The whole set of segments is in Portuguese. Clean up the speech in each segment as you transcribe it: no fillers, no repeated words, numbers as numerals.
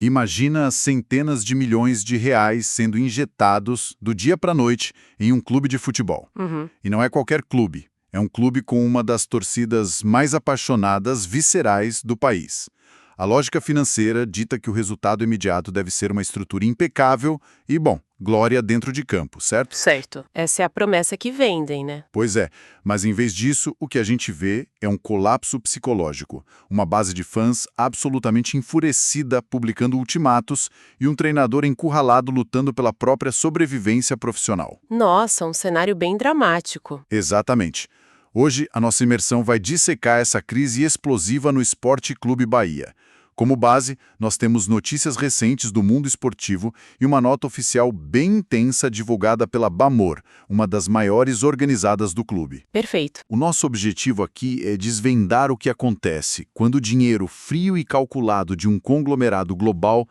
Imagina centenas de milhões de reais sendo injetados do dia para a noite em um clube de futebol. Uhum. E não é qualquer clube, é um clube com uma das torcidas mais apaixonadas, viscerais do país. A lógica financeira dita que o resultado imediato deve ser uma estrutura impecável e, bom, glória dentro de campo, certo? Certo. Essa é a promessa que vendem, né? Pois é, mas em vez disso, o que a gente vê é um colapso psicológico, uma base de fãs absolutamente enfurecida publicando ultimatos e um treinador encurralado lutando pela própria sobrevivência profissional. Nossa, um cenário bem dramático. Exatamente. Hoje, a nossa imersão vai dissecar essa crise explosiva no Esporte Clube Bahia. Como base, nós temos notícias recentes do mundo esportivo e uma nota oficial bem intensa divulgada pela Bamor, uma das maiores organizadas do clube. Perfeito. O nosso objetivo aqui é desvendar o que acontece quando o dinheiro frio e calculado de um conglomerado global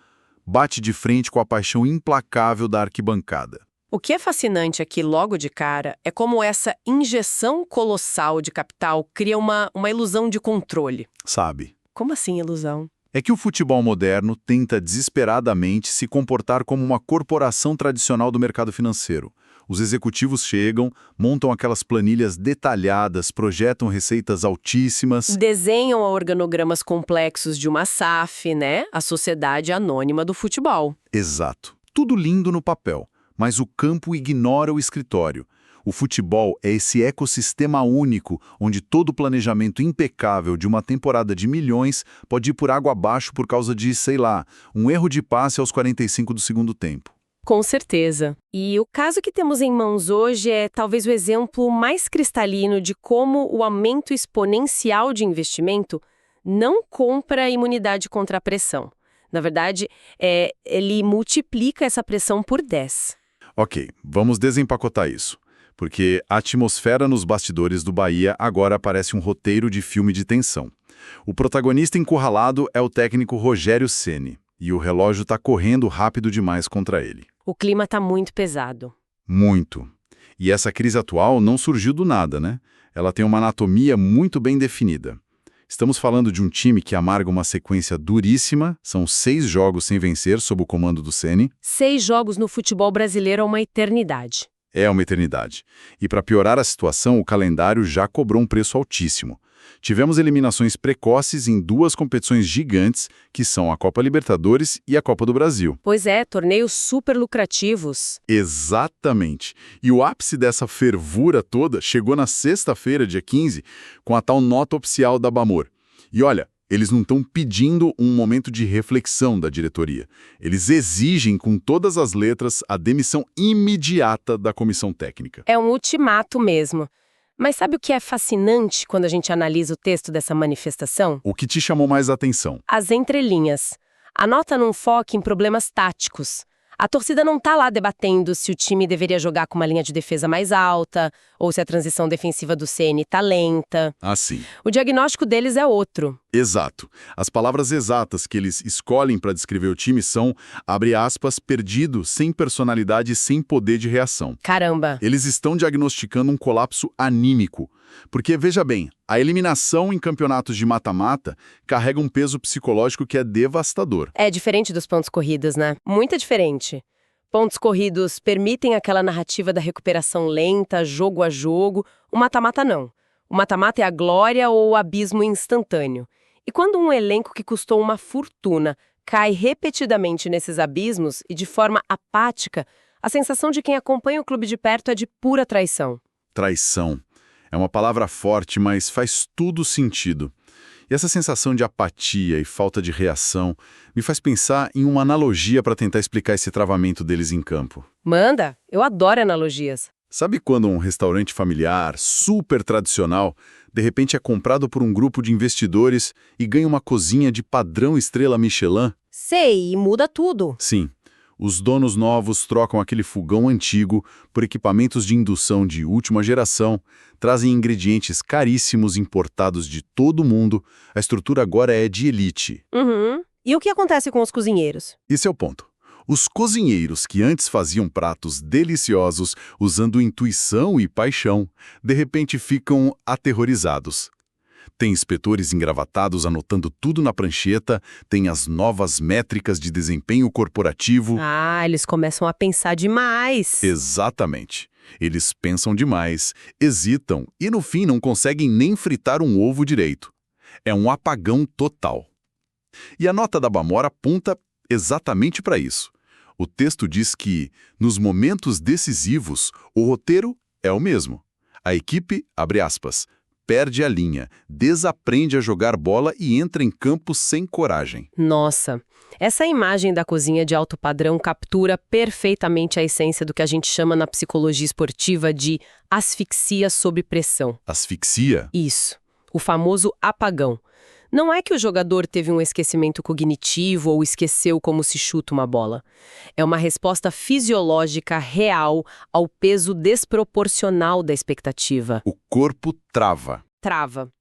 bate de frente com a paixão implacável da arquibancada. O que é fascinante aqui logo de cara é como essa injeção colossal de capital cria uma ilusão de controle. Sabe? Como assim ilusão? É que o futebol moderno tenta desesperadamente se comportar como uma corporação tradicional do mercado financeiro. Os executivos chegam, montam aquelas planilhas detalhadas, projetam receitas altíssimas. Desenham organogramas complexos de uma SAF, né? A Sociedade Anônima do Futebol. Exato. Tudo lindo no papel, mas o campo ignora o escritório. O futebol é esse ecossistema único, onde todo o planejamento impecável de uma temporada de milhões pode ir por água abaixo por causa de, sei lá, um erro de passe aos 45 do segundo tempo. Com certeza. E o caso que temos em mãos hoje é talvez o exemplo mais cristalino de como o aumento exponencial de investimento não compra a imunidade contra a pressão. Na verdade, ele multiplica essa pressão por 10. Ok, vamos desempacotar isso. Porque a atmosfera nos bastidores do Bahia agora parece um roteiro de filme de tensão. O protagonista encurralado é o técnico Rogério Ceni, e o relógio está correndo rápido demais contra ele. O clima está muito pesado. Muito. E essa crise atual não surgiu do nada, né? Ela tem uma anatomia muito bem definida. Estamos falando de um time que amarga uma sequência duríssima, são 6 jogos sem vencer sob o comando do Ceni. 6 jogos no futebol brasileiro é uma eternidade. É uma eternidade. E para piorar a situação, o calendário já cobrou um preço altíssimo. Tivemos eliminações precoces em 2 competições gigantes, que são a Copa Libertadores e a Copa do Brasil. Pois é, torneios super lucrativos. Exatamente. E o ápice dessa fervura toda chegou na sexta-feira, dia 15, com a tal nota oficial da Bamor. E olha, eles não estão pedindo um momento de reflexão da diretoria. Eles exigem, com todas as letras, a demissão imediata da comissão técnica. É um ultimato mesmo. Mas sabe o que é fascinante quando a gente analisa o texto dessa manifestação? O que te chamou mais a atenção? As entrelinhas. A nota não foca em problemas táticos. A torcida não está lá debatendo se o time deveria jogar com uma linha de defesa mais alta ou se a transição defensiva do Ceni está lenta. Assim. O diagnóstico deles é outro. Exato. As palavras exatas que eles escolhem para descrever o time são, abre aspas, perdido, sem personalidade e sem poder de reação. Caramba! Eles estão diagnosticando um colapso anímico. Porque, veja bem, a eliminação em campeonatos de mata-mata carrega um peso psicológico que é devastador. É diferente dos pontos corridos, né? Muito diferente. Pontos corridos permitem aquela narrativa da recuperação lenta, jogo a jogo. O mata-mata não. O mata-mata é a glória ou o abismo instantâneo. E quando um elenco que custou uma fortuna cai repetidamente nesses abismos e de forma apática, a sensação de quem acompanha o clube de perto é de pura traição. Traição. É uma palavra forte, mas faz tudo sentido. E essa sensação de apatia e falta de reação me faz pensar em uma analogia para tentar explicar esse travamento deles em campo. Manda! Eu adoro analogias. Sabe quando um restaurante familiar, super tradicional, de repente é comprado por um grupo de investidores e ganha uma cozinha de padrão estrela Michelin? Sei, e muda tudo. Sim. Os donos novos trocam aquele fogão antigo por equipamentos de indução de última geração, trazem ingredientes caríssimos importados de todo o mundo, a estrutura agora é de elite. Uhum. E o que acontece com os cozinheiros? Esse é o ponto. Os cozinheiros que antes faziam pratos deliciosos usando intuição e paixão, de repente ficam aterrorizados. Tem inspetores engravatados anotando tudo na prancheta, tem as novas métricas de desempenho corporativo. Ah, eles começam a pensar demais. Exatamente. Eles pensam demais, hesitam e no fim não conseguem nem fritar um ovo direito. É um apagão total. E a nota da Bamor aponta exatamente para isso. O texto diz que, nos momentos decisivos, o roteiro é o mesmo. A equipe, abre aspas, perde a linha, desaprende a jogar bola e entra em campo sem coragem. Nossa, essa imagem da cozinha de alto padrão captura perfeitamente a essência do que a gente chama na psicologia esportiva de asfixia sob pressão. Asfixia? Isso, o famoso apagão. Não é que o jogador teve um esquecimento cognitivo ou esqueceu como se chuta uma bola. É uma resposta fisiológica real ao peso desproporcional da expectativa. O corpo trava. Trava.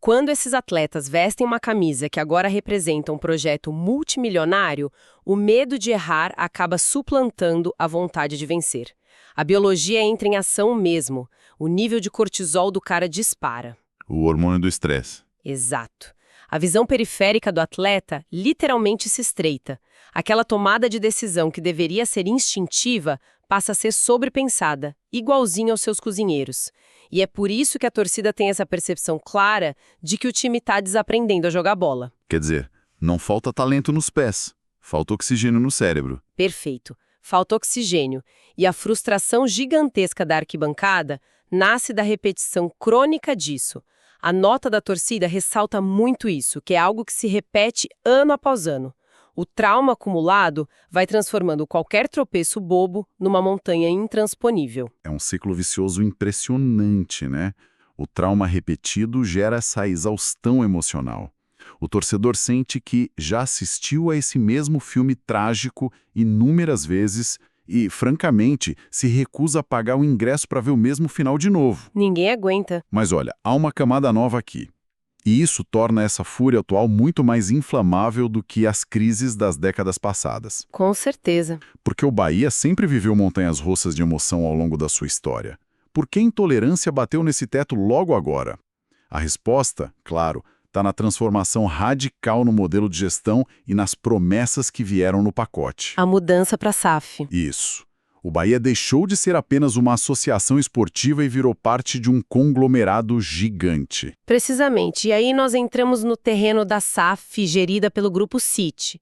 Quando esses atletas vestem uma camisa que agora representa um projeto multimilionário, o medo de errar acaba suplantando a vontade de vencer. A biologia entra em ação mesmo. O nível de cortisol do cara dispara. O hormônio do estresse. Exato. A visão periférica do atleta literalmente se estreita. Aquela tomada de decisão que deveria ser instintiva passa a ser sobrepensada, igualzinho aos seus cozinheiros. E é por isso que a torcida tem essa percepção clara de que o time está desaprendendo a jogar bola. Quer dizer, não falta talento nos pés, falta oxigênio no cérebro. Perfeito. Falta oxigênio. E a frustração gigantesca da arquibancada nasce da repetição crônica disso. A nota da torcida ressalta muito isso, que é algo que se repete ano após ano. O trauma acumulado vai transformando qualquer tropeço bobo numa montanha intransponível. É um ciclo vicioso impressionante, né? O trauma repetido gera essa exaustão emocional. O torcedor sente que já assistiu a esse mesmo filme trágico inúmeras vezes e, francamente, se recusa a pagar o ingresso para ver o mesmo final de novo. Ninguém aguenta. Mas olha, há uma camada nova aqui. E isso torna essa fúria atual muito mais inflamável do que as crises das décadas passadas. Com certeza. Porque o Bahia sempre viveu montanhas russas de emoção ao longo da sua história. Por que a intolerância bateu nesse teto logo agora? A resposta, claro, está na transformação radical no modelo de gestão e nas promessas que vieram no pacote. A mudança para a SAF. Isso. O Bahia deixou de ser apenas uma associação esportiva e virou parte de um conglomerado gigante. Precisamente. E aí nós entramos no terreno da SAF gerida pelo Grupo City,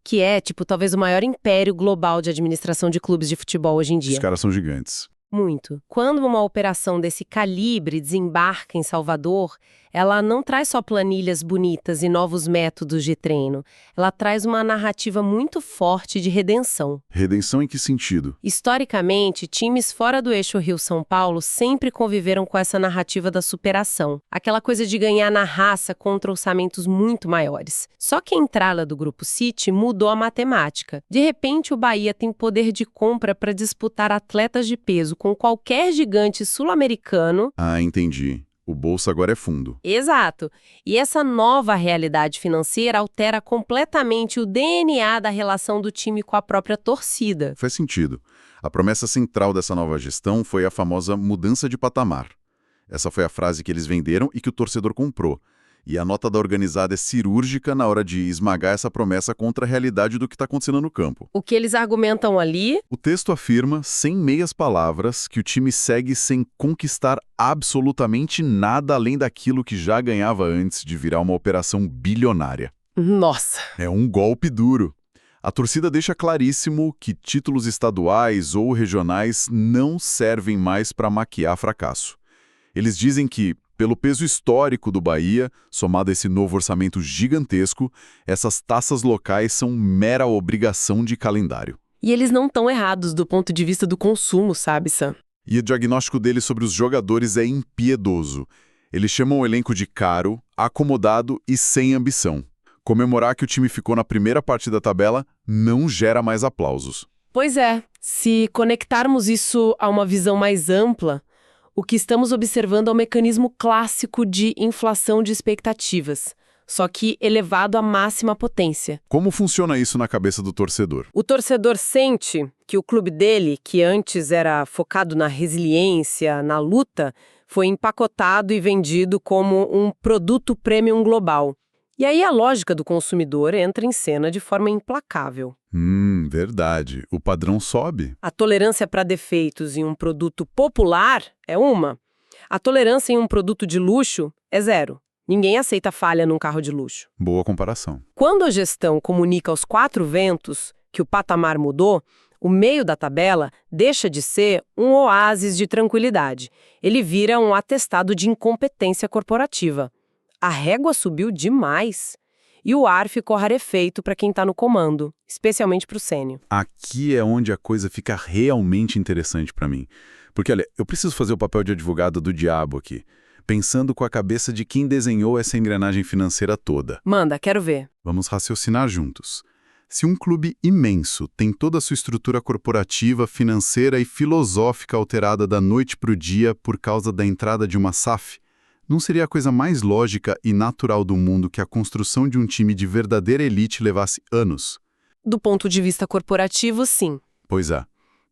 que é, talvez o maior império global de administração de clubes de futebol hoje em dia. Os caras são gigantes. Muito. Quando uma operação desse calibre desembarca em Salvador, ela não traz só planilhas bonitas e novos métodos de treino. Ela traz uma narrativa muito forte de redenção. Redenção em que sentido? Historicamente, times fora do eixo Rio-São Paulo sempre conviveram com essa narrativa da superação. Aquela coisa de ganhar na raça contra orçamentos muito maiores. Só que a entrada do Grupo City mudou a matemática. De repente, o Bahia tem poder de compra para disputar atletas de peso com qualquer gigante sul-americano. Ah, entendi. O bolso agora é fundo. Exato. E essa nova realidade financeira altera completamente o DNA da relação do time com a própria torcida. Faz sentido. A promessa central dessa nova gestão foi a famosa mudança de patamar. Essa foi a frase que eles venderam e que o torcedor comprou. E a nota da organizada é cirúrgica na hora de esmagar essa promessa contra a realidade do que está acontecendo no campo. O que eles argumentam ali? O texto afirma, sem meias palavras, que o time segue sem conquistar absolutamente nada além daquilo que já ganhava antes de virar uma operação bilionária. Nossa! É um golpe duro. A torcida deixa claríssimo que títulos estaduais ou regionais não servem mais para maquiar fracasso. Eles dizem que, pelo peso histórico do Bahia, somado a esse novo orçamento gigantesco, essas taças locais são mera obrigação de calendário. E eles não estão errados do ponto de vista do consumo, sabe, Sam? E o diagnóstico deles sobre os jogadores é impiedoso. Eles chamam o elenco de caro, acomodado e sem ambição. Comemorar que o time ficou na primeira parte da tabela não gera mais aplausos. Pois é, se conectarmos isso a uma visão mais ampla, o que estamos observando é o mecanismo clássico de inflação de expectativas, só que elevado à máxima potência. Como funciona isso na cabeça do torcedor? O torcedor sente que o clube dele, que antes era focado na resiliência, na luta, Foi empacotado e vendido como um produto premium global. E aí a lógica do consumidor entra em cena de forma implacável. Verdade. O padrão sobe. A tolerância para defeitos em um produto popular é uma. A tolerância em um produto de luxo é zero. Ninguém aceita falha num carro de luxo. Boa comparação. Quando a gestão comunica aos quatro ventos que o patamar mudou, o meio da tabela deixa de ser um oásis de tranquilidade. Ele vira um atestado de incompetência corporativa. A régua subiu demais. E o ar ficou rarefeito para quem está no comando, especialmente para o sênior. Aqui é onde a coisa fica realmente interessante para mim. Porque, olha, eu preciso fazer o papel de advogado do diabo aqui, pensando com a cabeça de quem desenhou essa engrenagem financeira toda. Manda, quero ver. Vamos raciocinar juntos. Se um clube imenso tem toda a sua estrutura corporativa, financeira e filosófica alterada da noite para o dia por causa da entrada de uma SAF, não seria a coisa mais lógica e natural do mundo que a construção de um time de verdadeira elite levasse anos? Do ponto de vista corporativo, sim. Pois é.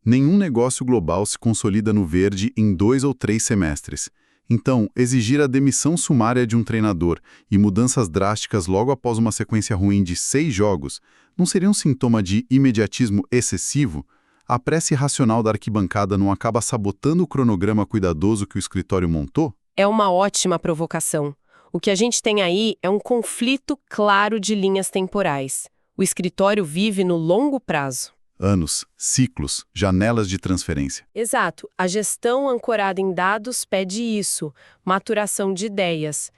Nenhum negócio global se consolida no verde em 2 ou 3 semestres. Então, exigir a demissão sumária de um treinador e mudanças drásticas logo após uma sequência ruim de 6 jogos não seria um sintoma de imediatismo excessivo? A pressa irracional da arquibancada não acaba sabotando o cronograma cuidadoso que o escritório montou? É uma ótima provocação. O que a gente tem aí é um conflito claro de linhas temporais. O escritório vive no longo prazo. Anos, ciclos, janelas de transferência. Exato. A gestão ancorada em dados pede isso, maturação de ideias.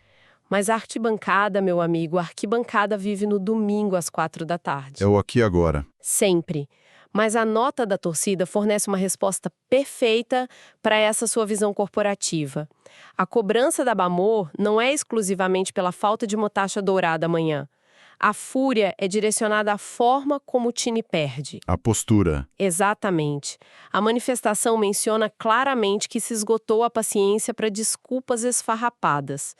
Mas a arquibancada, meu amigo, a arquibancada vive no domingo às 4 da tarde. É o aqui e agora. Sempre. Mas a nota da torcida fornece uma resposta perfeita para essa sua visão corporativa. A cobrança da Bamor não é exclusivamente pela falta de uma taxa dourada amanhã. A fúria é direcionada à forma como o time perde. A postura. Exatamente. A manifestação menciona claramente que se esgotou a paciência para desculpas esfarrapadas.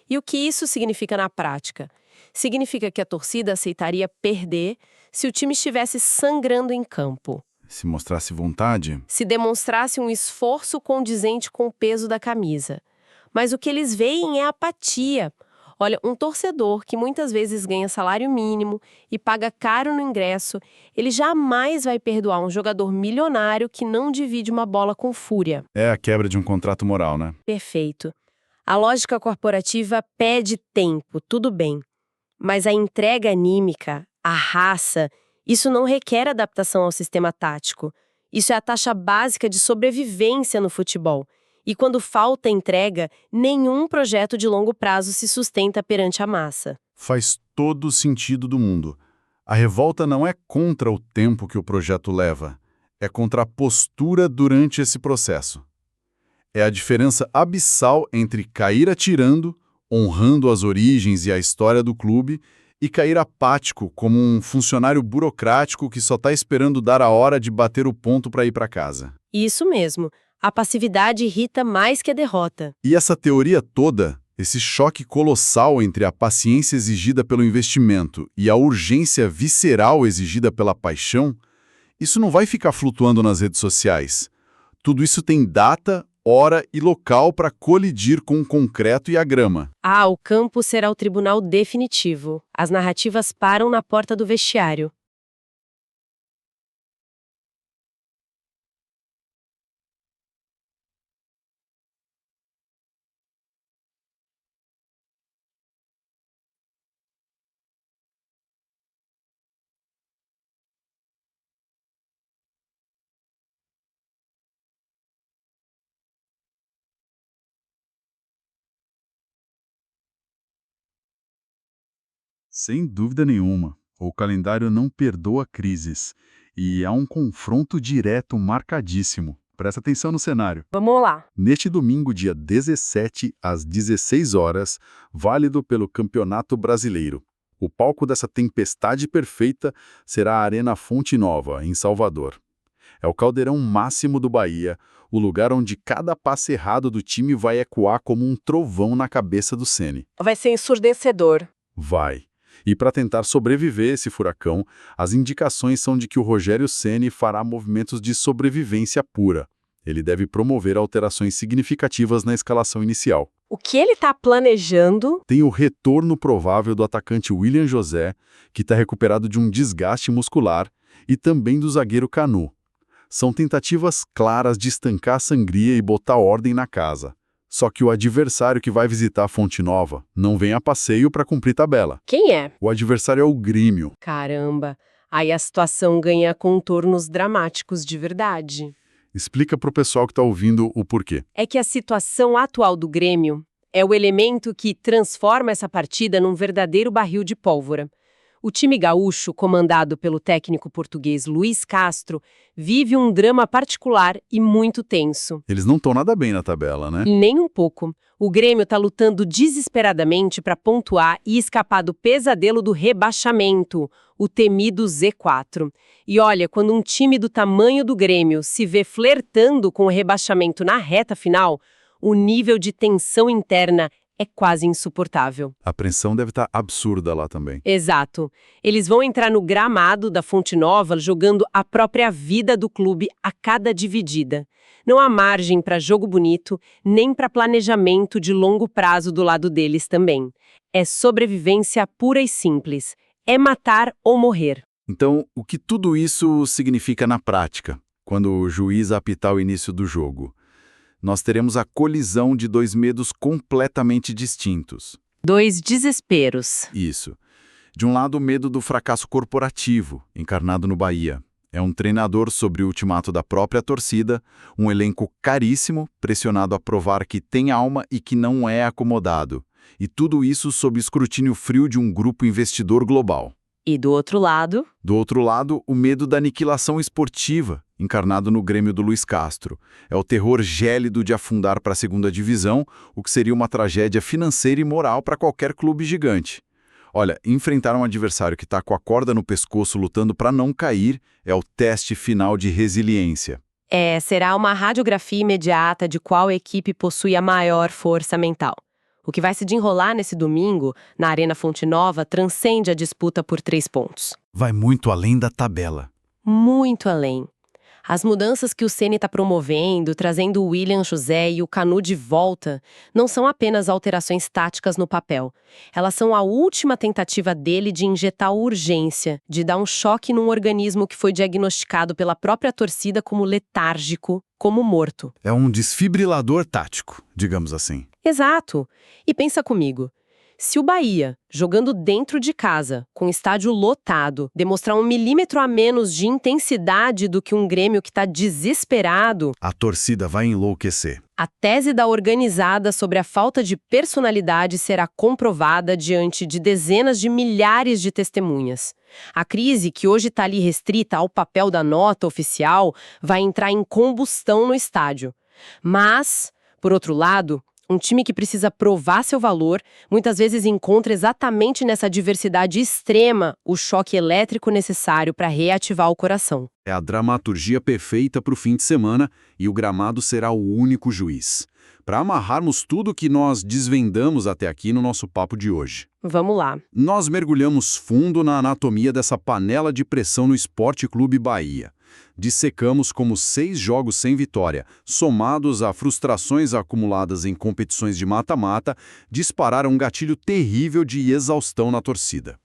E o que isso significa na prática? Significa que a torcida aceitaria perder se o time estivesse sangrando em campo. Se mostrasse vontade. Se demonstrasse um esforço condizente com o peso da camisa. Mas o que eles veem é apatia. Olha, um torcedor que muitas vezes ganha salário mínimo e paga caro no ingresso, ele jamais vai perdoar um jogador milionário que não divide uma bola com fúria. É a quebra de um contrato moral, né? Perfeito. A lógica corporativa pede tempo, tudo bem. Mas a entrega anímica, a raça, isso não requer adaptação ao sistema tático. Isso é a taxa básica de sobrevivência no futebol. E quando falta entrega, nenhum projeto de longo prazo se sustenta perante a massa. Faz todo o sentido do mundo. A revolta não é contra o tempo que o projeto leva, é contra a postura durante esse processo. É a diferença abissal entre cair atirando, honrando as origens e a história do clube, e cair apático como um funcionário burocrático que só está esperando dar a hora de bater o ponto para ir para casa. Isso mesmo. A passividade irrita mais que a derrota. E essa teoria toda, esse choque colossal entre a paciência exigida pelo investimento e a urgência visceral exigida pela paixão, isso não vai ficar flutuando nas redes sociais. Tudo isso tem data, hora e local para colidir com o concreto e a grama. Ah, o campo será o tribunal definitivo. As narrativas param na porta do vestiário. Sem dúvida nenhuma, o calendário não perdoa crises e há um confronto direto marcadíssimo. Presta atenção no cenário. Vamos lá. Neste domingo, dia 17, às 16 horas, válido pelo Campeonato Brasileiro. O palco dessa tempestade perfeita será a Arena Fonte Nova, em Salvador. É o caldeirão máximo do Bahia, o lugar onde cada passe errado do time vai ecoar como um trovão na cabeça do Ceni. Vai ser ensurdecedor. Vai. E para tentar sobreviver a esse furacão, as indicações são de que o Rogério Ceni fará movimentos de sobrevivência pura. Ele deve promover alterações significativas na escalação inicial. O que ele está planejando? Tem o retorno provável do atacante William José, que está recuperado de um desgaste muscular, e também do zagueiro Canu. São tentativas claras de estancar a sangria e botar ordem na casa. Só que o adversário que vai visitar a Fonte Nova não vem a passeio para cumprir tabela. Quem é? O adversário é o Grêmio. Caramba, aí a situação ganha contornos dramáticos de verdade. Explica pro pessoal que está ouvindo o porquê. É que a situação atual do Grêmio é o elemento que transforma essa partida num verdadeiro barril de pólvora. O time gaúcho, comandado pelo técnico português Luiz Castro, vive um drama particular e muito tenso. Eles não estão nada bem na tabela, né? Nem um pouco. O Grêmio está lutando desesperadamente para pontuar e escapar do pesadelo do rebaixamento, o temido Z4. E olha, quando um time do tamanho do Grêmio se vê flertando com o rebaixamento na reta final, o nível de tensão interna é quase insuportável. A pressão deve estar absurda lá também. Exato. Eles vão entrar no gramado da Fonte Nova jogando a própria vida do clube a cada dividida. Não há margem para jogo bonito, nem para planejamento de longo prazo do lado deles também. É sobrevivência pura e simples. É matar ou morrer. Então, o que tudo isso significa na prática, quando o juiz apitar o início do jogo? Nós teremos a colisão de dois medos completamente distintos. Dois desesperos. Isso. De um lado, o medo do fracasso corporativo, encarnado no Bahia. É um treinador sob o ultimato da própria torcida, um elenco caríssimo, pressionado a provar que tem alma e que não é acomodado. E tudo isso sob escrutínio frio de um grupo investidor global. E do outro lado? Do outro lado, o medo da aniquilação esportiva, encarnado no Grêmio do Luiz Castro. É o terror gélido de afundar para a segunda divisão, o que seria uma tragédia financeira e moral para qualquer clube gigante. Olha, enfrentar um adversário que está com a corda no pescoço lutando para não cair é o teste final de resiliência. Será uma radiografia imediata de qual equipe possui a maior força mental. O que vai se desenrolar nesse domingo, na Arena Fonte Nova, transcende a disputa por 3 pontos. Vai muito além da tabela. Muito além. As mudanças que o Ceni está promovendo, trazendo o William José e o Canu de volta, não são apenas alterações táticas no papel. Elas são a última tentativa dele de injetar urgência, de dar um choque num organismo que foi diagnosticado pela própria torcida como letárgico, como morto. É um desfibrilador tático, digamos assim. Exato. E pensa comigo. Se o Bahia, jogando dentro de casa, com o estádio lotado, demonstrar 1 milímetro a menos de intensidade do que um Grêmio que está desesperado, a torcida vai enlouquecer. A tese da organizada sobre a falta de personalidade será comprovada diante de dezenas de milhares de testemunhas. A crise, que hoje está ali restrita ao papel da nota oficial, vai entrar em combustão no estádio. Mas, por outro lado, um time que precisa provar seu valor, muitas vezes encontra exatamente nessa diversidade extrema o choque elétrico necessário para reativar o coração. É a dramaturgia perfeita para o fim de semana e o gramado será o único juiz. Para amarrarmos tudo o que nós desvendamos até aqui no nosso papo de hoje. Vamos lá. Nós mergulhamos fundo na anatomia dessa panela de pressão no Esporte Clube Bahia. Dissecamos como 6 jogos sem vitória, somados a frustrações acumuladas em competições de mata-mata, dispararam um gatilho terrível de exaustão na torcida.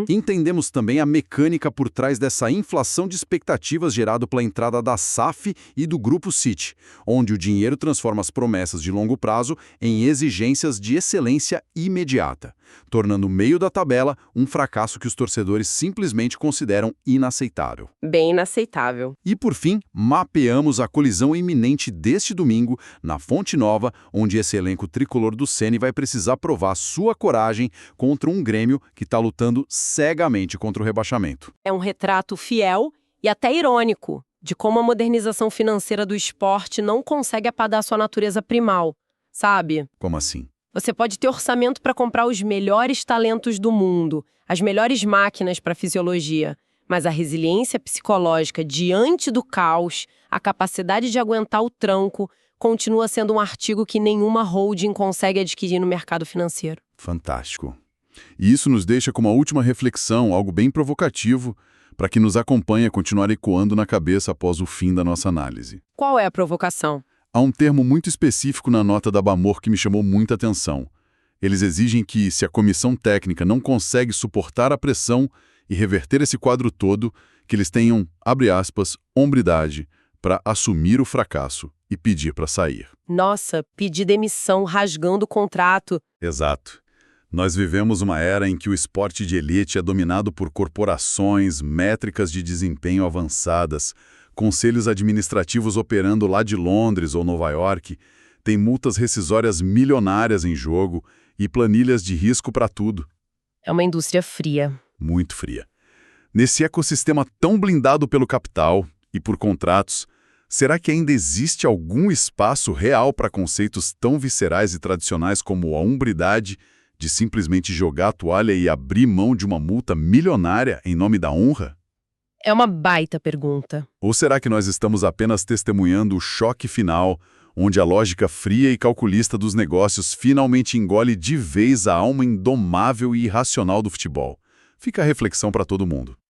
Entendemos também a mecânica por trás dessa inflação de expectativas gerada pela entrada da SAF e do Grupo City, onde o dinheiro transforma as promessas de longo prazo em exigências de excelência imediata, tornando o meio da tabela um fracasso que os torcedores simplesmente consideram inaceitável. Bem inaceitável. E, por fim, mapeamos a colisão iminente deste domingo na Fonte Nova, onde esse elenco tricolor do Ceni vai precisar provar sua coragem contra um Grêmio que está lutando cegamente contra o rebaixamento. É um retrato fiel e até irônico de como a modernização financeira do esporte não consegue apagar sua natureza primal, sabe? Como assim? Você pode ter orçamento para comprar os melhores talentos do mundo, as melhores máquinas para fisiologia, mas a resiliência psicológica diante do caos, a capacidade de aguentar o tranco, continua sendo um artigo que nenhuma holding consegue adquirir no mercado financeiro. Fantástico. E isso nos deixa com uma última reflexão, algo bem provocativo, para que nos acompanhe a continuar ecoando na cabeça após o fim da nossa análise. Qual é a provocação? Há um termo muito específico na nota da Bamor que me chamou muita atenção. Eles exigem que, se a comissão técnica não consegue suportar a pressão e reverter esse quadro todo, que eles tenham, abre aspas, hombridade para assumir o fracasso e pedir para sair. Nossa, pedir demissão rasgando o contrato. Exato. Nós vivemos uma era em que o esporte de elite é dominado por corporações, métricas de desempenho avançadas, conselhos administrativos operando lá de Londres ou Nova York, tem multas rescisórias milionárias em jogo e planilhas de risco para tudo. É uma indústria fria. Muito fria. Nesse ecossistema tão blindado pelo capital e por contratos, será que ainda existe algum espaço real para conceitos tão viscerais e tradicionais como a hombridade, de simplesmente jogar a toalha e abrir mão de uma multa milionária em nome da honra? É uma baita pergunta. Ou será que nós estamos apenas testemunhando o choque final, onde a lógica fria e calculista dos negócios finalmente engole de vez a alma indomável e irracional do futebol? Fica a reflexão para todo mundo.